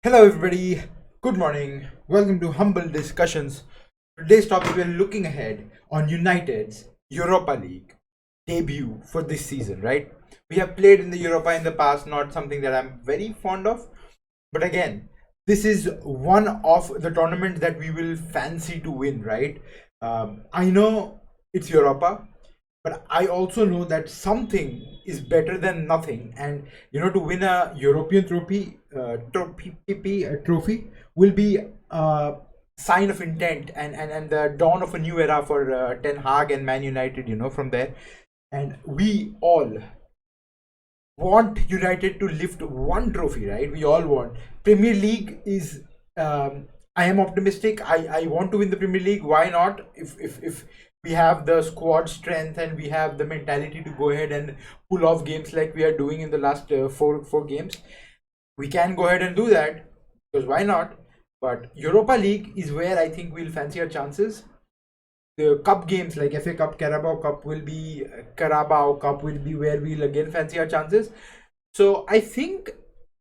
Hello, everybody. Good morning. Welcome to Humble Discussions. Today's topic we're looking ahead on United's Europa League debut for this season, right? We have played in the Europa in the past, not something that I'm very fond of, but again, this is one of the tournaments that we will fancy to win, right? I know it's Europa, but I also know that something is better than nothing, and to win a European trophy will be a sign of intent and the dawn of a new era for Ten Hag and Man United. From there, and we all want United to lift one trophy, right? We all want. Premier League is. I am optimistic. I want to win the Premier League. Why not? If we have the squad strength and we have the mentality to go ahead and pull off games like we are doing in the last four games, we can go ahead and do that. Because why not? But Europa League is where I think we'll fancy our chances. The cup games like FA Cup, Carabao Cup will be where we'll again fancy our chances. So I think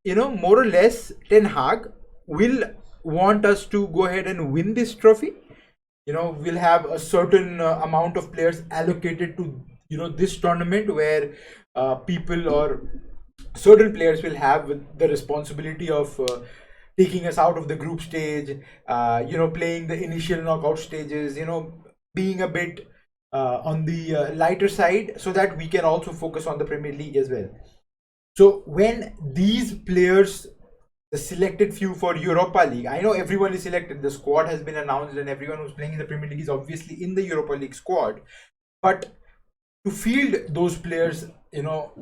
more or less Ten Hag will want us to go ahead and win this trophy. We'll have a certain amount of players allocated to this tournament where people or certain players will have the responsibility of taking us out of the group stage, playing the initial knockout stages, being a bit on the lighter side so that we can also focus on the Premier League as well. So when these players, the selected few for Europa League, I know everyone is selected, the squad has been announced and everyone who's playing in the Premier League is obviously in the Europa League squad, but to field those players,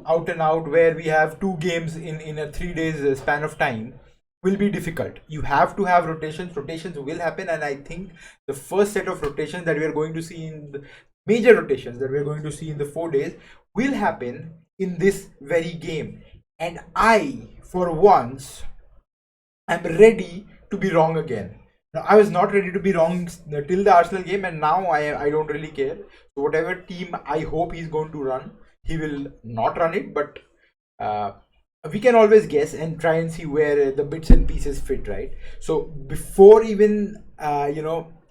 out and out, where we have two games in a 3 days span of time, will be difficult. You have to have rotations will happen, and I think the first set of rotations that we are going to see in the major rotations that we are going to see in the 4 days will happen in this very game. And I, for once, am ready to be wrong again. Now, I was not ready to be wrong till the Arsenal game, and now I don't really care. So whatever team I hope he's going to run, he will not run it, but we can always guess and try and see where the bits and pieces fit, right? So before even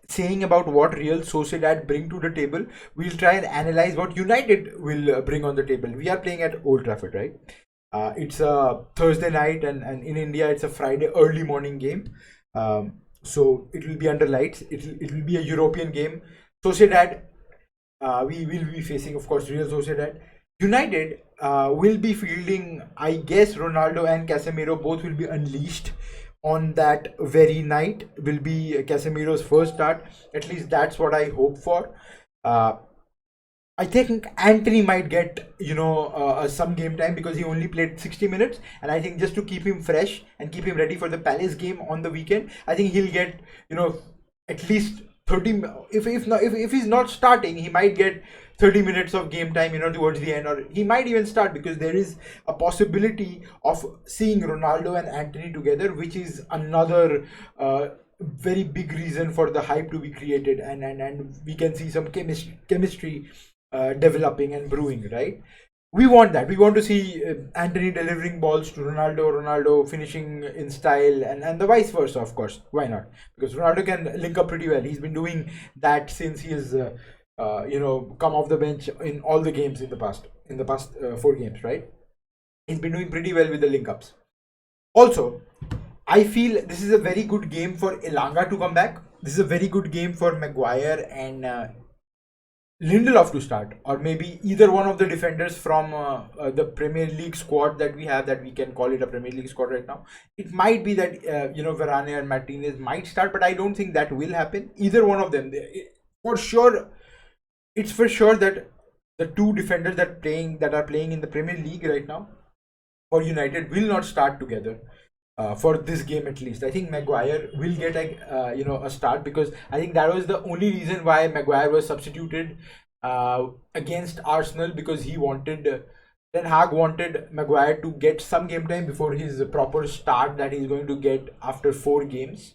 saying about what Real Sociedad bring to the table, we'll try and analyze what United will bring on the table. We are playing at Old Trafford, right? It's a Thursday night, and in India it's a Friday early morning game. So it will be under lights. It will be a European game. Sociedad, we will be facing, of course, Real Sociedad. United will be fielding, I guess, Ronaldo and Casemiro. Both will be unleashed on that very night. Will be Casemiro's first start. At least that's what I hope for. I think Anthony might get some game time because he only played 60 minutes, and I think just to keep him fresh and keep him ready for the Palace game on the weekend, I think he'll get at least 30. If he's not starting, he might get 30 minutes of game time towards the end, or he might even start, because there is a possibility of seeing Ronaldo and Anthony together, which is another very big reason for the hype to be created, and we can see some chemistry developing and brewing, right? We want that. We want to see Anthony delivering balls to Ronaldo finishing in style, and the vice versa, of course. Why not? Because Ronaldo can link up pretty well. He's been doing that since he has come off the bench in all the games in the past 4 games, right? He's been doing pretty well with the link ups. Also, I feel this is a very good game for Elanga to come back. This is a very good game for Maguire and Lindelof to start, or maybe either one of the defenders from the Premier League squad that we have, that we can call it a Premier League squad right now. It might be that Varane and Martinez might start, but I don't think that will happen. Either one of them, for sure. It's for sure that the two defenders that are playing in the Premier League right now for United will not start together. For this game, at least I think Maguire will get a start, because I think that was the only reason why Maguire was substituted against Arsenal, because he wanted Ten Hag wanted Maguire to get some game time before his proper start that he's going to get after 4 games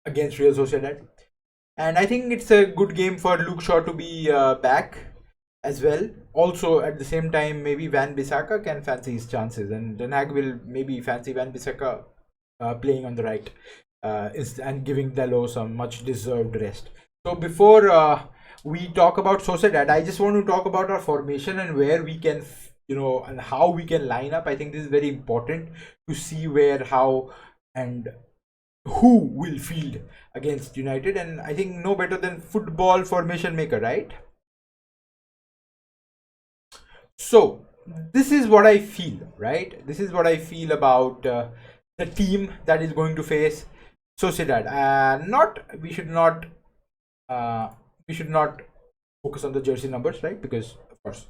against Real Sociedad. And I think it's a good game for Luke Shaw to be back, as well. Also, at the same time, maybe Van Bissaka can fancy his chances, and Den Hag will maybe fancy Van Bissaka playing on the right and giving Dalot some much deserved rest. So before we talk about Sociedad, I just want to talk about our formation and where we can, and how we can line up. I think this is very important to see where, how, and who will field against United. And I think no better than football formation maker, right? So this is what I feel, right? This is what I feel about the team that is going to face Sociedad. Not we should not uh, we should not focus on the jersey numbers, right? Because of course,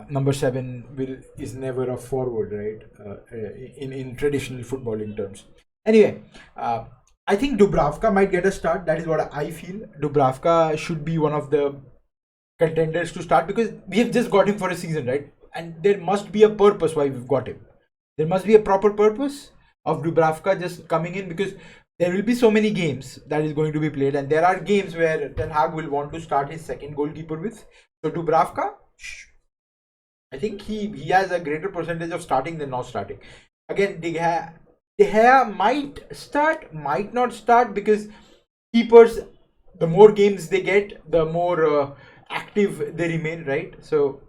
number 7 is never a forward, right? In traditional footballing terms. Anyway, I think Dubravka might get a start. That is what I feel. Dubravka should be one of the contenders to start, because we have just got him for a season, right? And there must be a purpose why we've got him. There must be a proper purpose of Dubravka just coming in, because there will be so many games that is going to be played, and there are games where Ten Hag will want to start his second goalkeeper with. So Dubravka, I think he has a greater percentage of starting than not starting. Again, De Gea might start, might not start, because keepers, the more games they get, the more active they remain, right? So,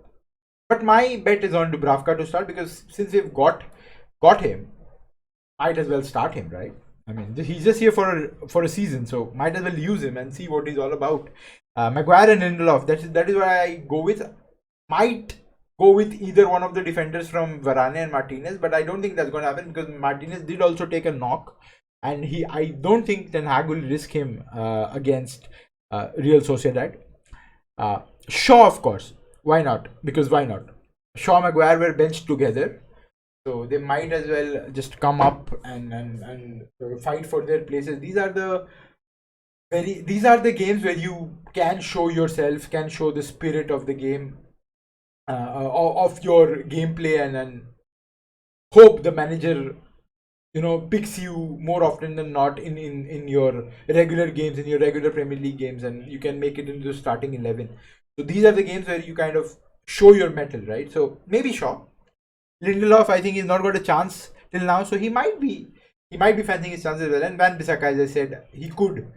but my bet is on Dubravka to start, because since we've got him, might as well start him, right? I mean, he's just here for a season, so might as well use him and see what he's all about. Maguire and Lindelof, that is why I go with. Might go with either one of the defenders from Varane and Martinez, but I don't think that's going to happen, because Martinez did also take a knock, and I don't think Ten Hag will risk him against Real Sociedad. Shaw, of course, why not? Because why not? Shaw and Maguire were benched together, so they might as well just come up and fight for their places. These are the games where you can show yourself, can show the spirit of the game, of your gameplay, and hope the manager picks you more often than not in your regular games, in your regular Premier League games, and you can make it into the starting 11. So these are the games where you kind of show your mettle, right? So maybe Shaw. Lindelof, I think he's not got a chance till now, so he might be fancying his chances well. And Van Bissaka, as I said, he could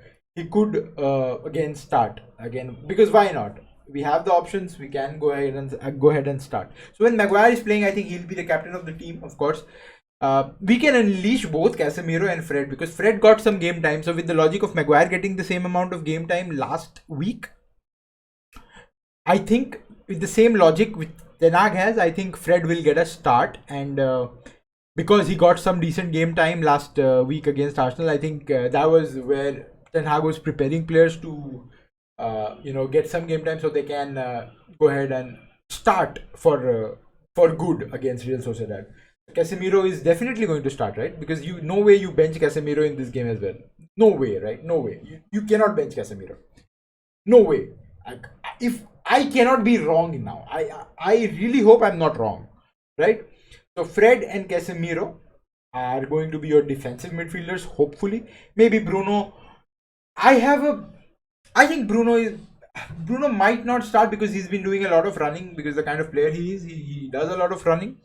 again start again, because why not? We have the options. We can go ahead and start. So when Maguire is playing, I think he'll be the captain of the team, of course. We can unleash both Casemiro and Fred, because Fred got some game time. So with the logic of Maguire getting the same amount of game time last week, I think with the same logic which Ten Hag has, I think Fred will get a start, and because he got some decent game time last week against Arsenal, I think that was where Ten Hag was preparing players to get some game time, so they can go ahead and start for good against Real Sociedad. Casemiro is definitely going to start, right? Because no way you bench Casemiro in this game as well. No way, right? No way. You cannot bench Casemiro. No way. If I cannot be wrong now, I really hope I'm not wrong, right? So Fred and Casemiro are going to be your defensive midfielders, hopefully. Maybe Bruno. I think Bruno might not start, because he's been doing a lot of running, because the kind of player he is, he does a lot of running.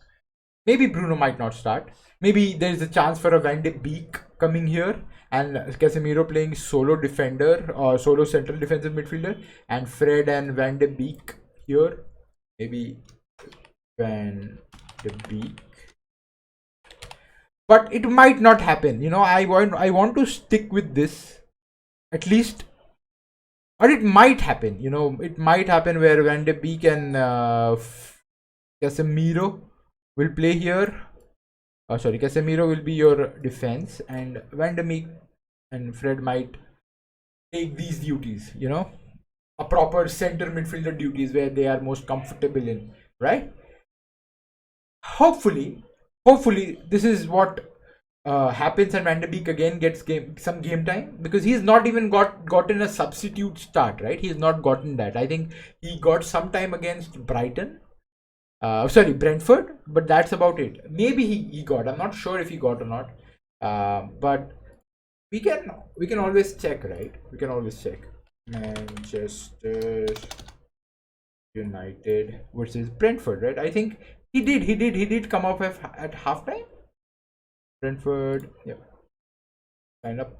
Maybe Bruno might not start. Maybe there is a chance for a Van de Beek coming here, and Casemiro playing solo defender or solo central defensive midfielder, and Fred and Van de Beek here. Maybe Van de Beek. But it might not happen. I want to stick with this at least, or it might happen. It might happen where Van de Beek and Casemiro will play here. Sorry, Casemiro will be your defense, and Van de Beek and Fred might take these duties, a proper center midfielder duties where they are most comfortable in, right? Hopefully this is what happens, and Van de Beek again gets some game time, because he's not even gotten a substitute start, right? He's not gotten that. I think he got some time against Brentford, but that's about it. Maybe he got. I'm not sure if he got or not. But we can always check, right? We can always check. Manchester United versus Brentford, right? I think he did come up at halftime. Brentford, yeah, line up.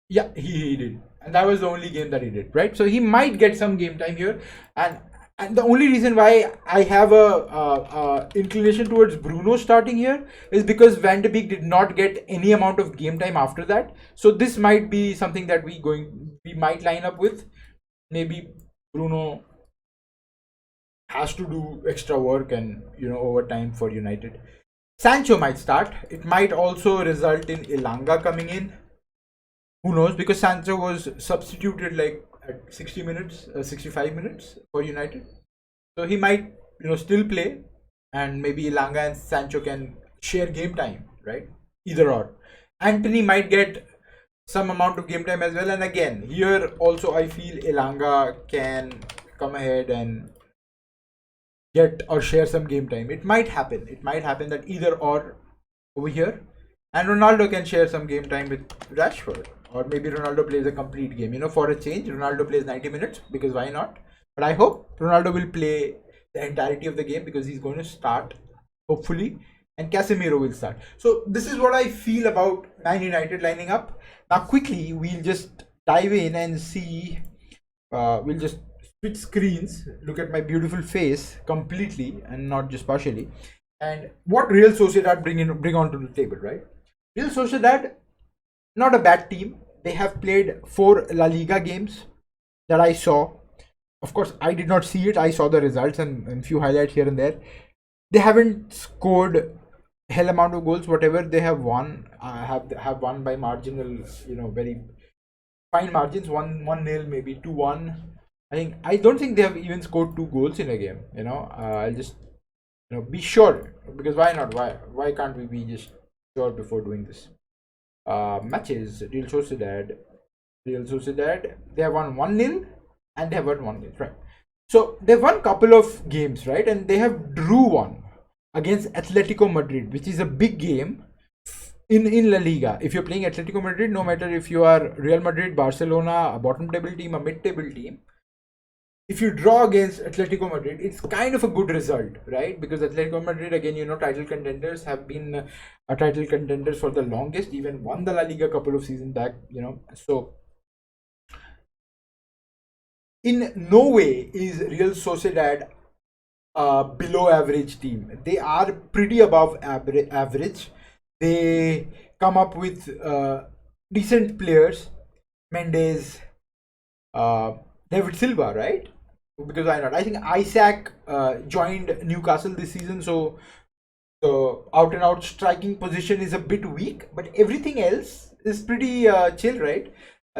Yeah, he did, and that was the only game that he did, right? So he might get some game time here, and and the only reason why I have a inclination towards Bruno starting here is because Van de Beek did not get any amount of game time after that. So this might be something that we might line up with. Maybe Bruno has to do extra work and overtime for United. Sancho might start. It might also result in Ilanga coming in. Who knows? Because Sancho was substituted like at 60 minutes, 65 minutes for United. So he might, still play, and maybe Ilanga and Sancho can share game time, right? Either or. Anthony might get some amount of game time as well. And again, here also I feel Ilanga can come ahead and get or share some game time. It might happen. It might happen that either or over here. And Ronaldo can share some game time with Rashford. Or maybe Ronaldo plays a complete game. For a change, Ronaldo plays 90 minutes because why not? But I hope Ronaldo will play the entirety of the game because he's going to start, hopefully, and Casemiro will start. So this is what I feel about Man United lining up. Now quickly, we'll just dive in and see. We'll just switch screens, look at my beautiful face completely and not just partially, and what Real Sociedad bring onto the table, right? Real Sociedad, not a bad team. They have played 4 La Liga games that I saw. Of course, I did not see it. I saw the results and few highlights here and there. They haven't scored hell amount of goals. Whatever they have won, have won by marginal, very fine margins. 1-0, maybe 2-1. I don't think they have even scored 2 goals in a game. I'll just be sure, because why not? Why can't we be just sure before doing this? Matches. Real Sociedad, they have won 1-0 and they have won 1-0, right? So they've won couple of games, right? And they have drew one against Atletico Madrid, which is a big game in La Liga. If you're playing Atletico Madrid, no matter if you are Real Madrid, Barcelona, a bottom table team, a mid table team, if you draw against Atletico Madrid, it's kind of a good result, right? Because Atletico Madrid, again, title contenders, have been a title contenders for the longest, even won the La Liga a couple of seasons back, So in no way is Real Sociedad a below average team. They are pretty above average. They come up with decent players. Mendes, David Silva, right? Because why not? I think Isaac joined Newcastle this season, so the out and out striking position is a bit weak, but everything else is pretty chill, right?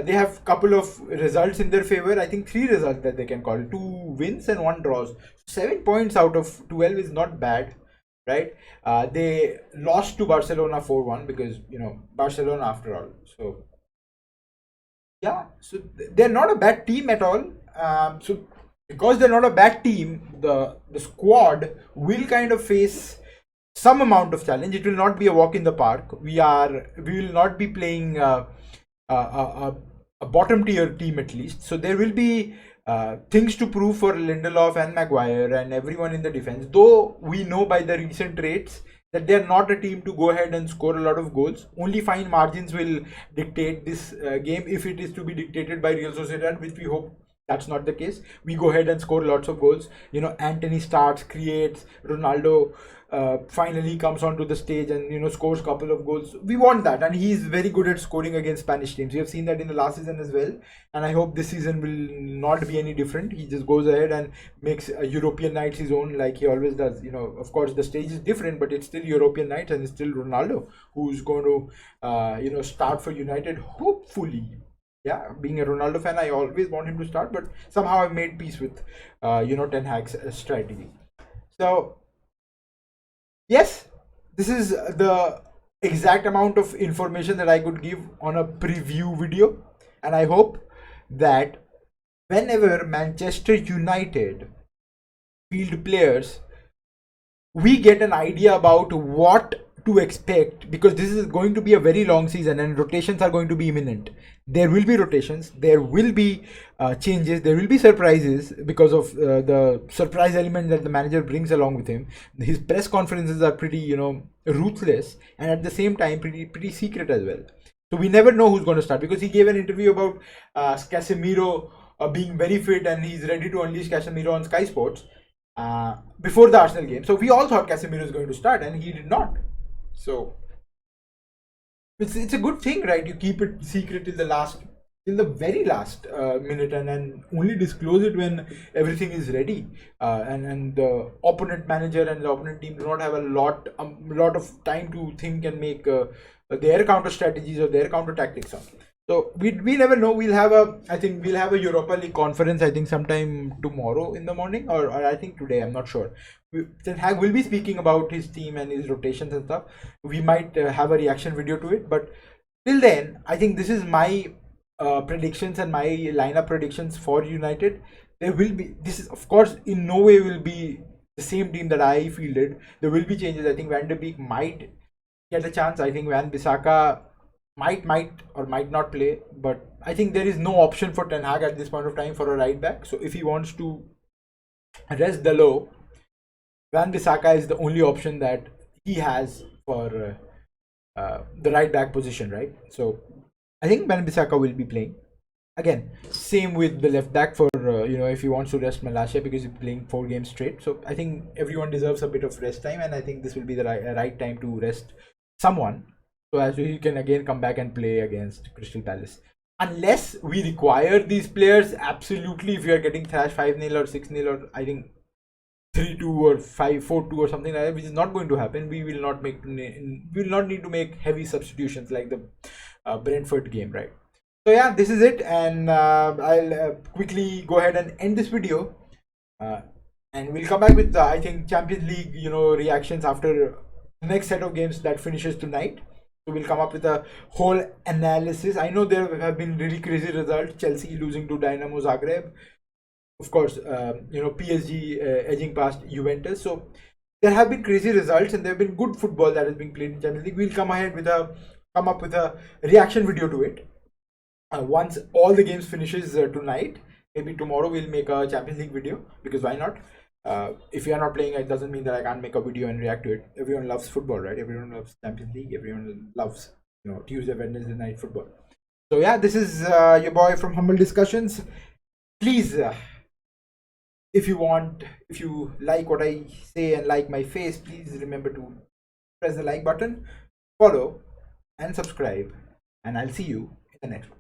They have couple of results in their favor. I think 3 results that they can call, 2 wins and 1 draws. 7 points out of 12 is not bad, right? They lost to Barcelona 4-1 because Barcelona after all. So yeah, so they're not a bad team at all. So because they're not a bad team, the squad will kind of face some amount of challenge. It will not be a walk in the park. We will not be playing a bottom tier team, at least. So there will be things to prove for Lindelof and Maguire and everyone in the defense. Though we know by the recent rates that they're not a team to go ahead and score a lot of goals. Only fine margins will dictate this game, if it is to be dictated by Real Sociedad, which we hope that's not the case. We go ahead and score lots of goals. Anthony starts, creates, Ronaldo finally comes onto the stage and scores a couple of goals. We want that, and he's very good at scoring against Spanish teams. We have seen that in the last season as well, and I hope this season will not be any different. He just goes ahead and makes European nights his own, like he always does. Of course the stage is different, but it's still European nights, and it's still Ronaldo who's going to start for United, hopefully. Yeah, being a Ronaldo fan, I always want him to start, but somehow I've made peace with Ten Hag's strategy. So yes, this is the exact amount of information that I could give on a preview video, and I hope that whenever Manchester United field players, we get an idea about what to expect, because this is going to be a very long season and rotations are going to be imminent. There will be rotations, there will be changes, there will be surprises because of the surprise element that the manager brings along with him. His press conferences are pretty, ruthless, and at the same time pretty secret as well. So we never know who's going to start, because he gave an interview about Casemiro being very fit and he's ready to unleash Casemiro on Sky Sports before the Arsenal game. So we all thought Casemiro is going to start, and he did not. So it's a good thing, right? You keep it secret till the very last minute, and only disclose it when everything is ready. And the opponent manager and the opponent team do not have a lot of time to think and make their counter strategies or their counter tactics on. So we never know. I think we'll have a Europa League conference, I think sometime tomorrow in the morning, or I think today, I'm not sure. Ten Hag will be speaking about his team and his rotations and stuff. We might have a reaction video to it, but till then, I think this is my predictions and my lineup predictions for United. This is, of course, in no way will be the same team that I fielded. There will be changes. I think Van de Beek might get a chance. I think Van Bissaka might or might not play, but I think there is no option for Ten Hag at this point of time for a right back. So if he wants to rest Dalot, Van Bissaka is the only option that he has for the right back position, right? So I think Van Bissaka will be playing. Again, same with the left back for if he wants to rest Malaysia, because he's playing 4 games straight. So I think everyone deserves a bit of rest time, and I think this will be the right time to rest someone, so as he can again come back and play against Crystal Palace. Unless we require these players absolutely, if we are getting thrashed 5-0 or 6-0, or I think 3-2 or 4-2 or something like that, which is not going to happen. We will not need to make heavy substitutions like the Brentford game, right? So yeah, this is it, and I'll quickly go ahead and end this video, and we'll come back with the, I think, Champions League reactions after the next set of games that finishes tonight. So we'll come up with a whole analysis. I know there have been really crazy results. Chelsea losing to Dynamo Zagreb, of course, PSG edging past Juventus. So there have been crazy results, and there have been good football that has been played in Champions League. We'll come up with a reaction video to it once all the games finishes tonight. Maybe tomorrow we'll make a Champions League video, because why not? If you are not playing, it doesn't mean that I can't make a video and react to it. Everyone loves football, right? Everyone loves Champions League. Everyone loves Tuesday, Wednesday night football. So yeah, this is your boy from Humble Discussions. Please, if you like what I say and like my face, please remember to press the like button, follow, and subscribe, and I'll see you in the next one.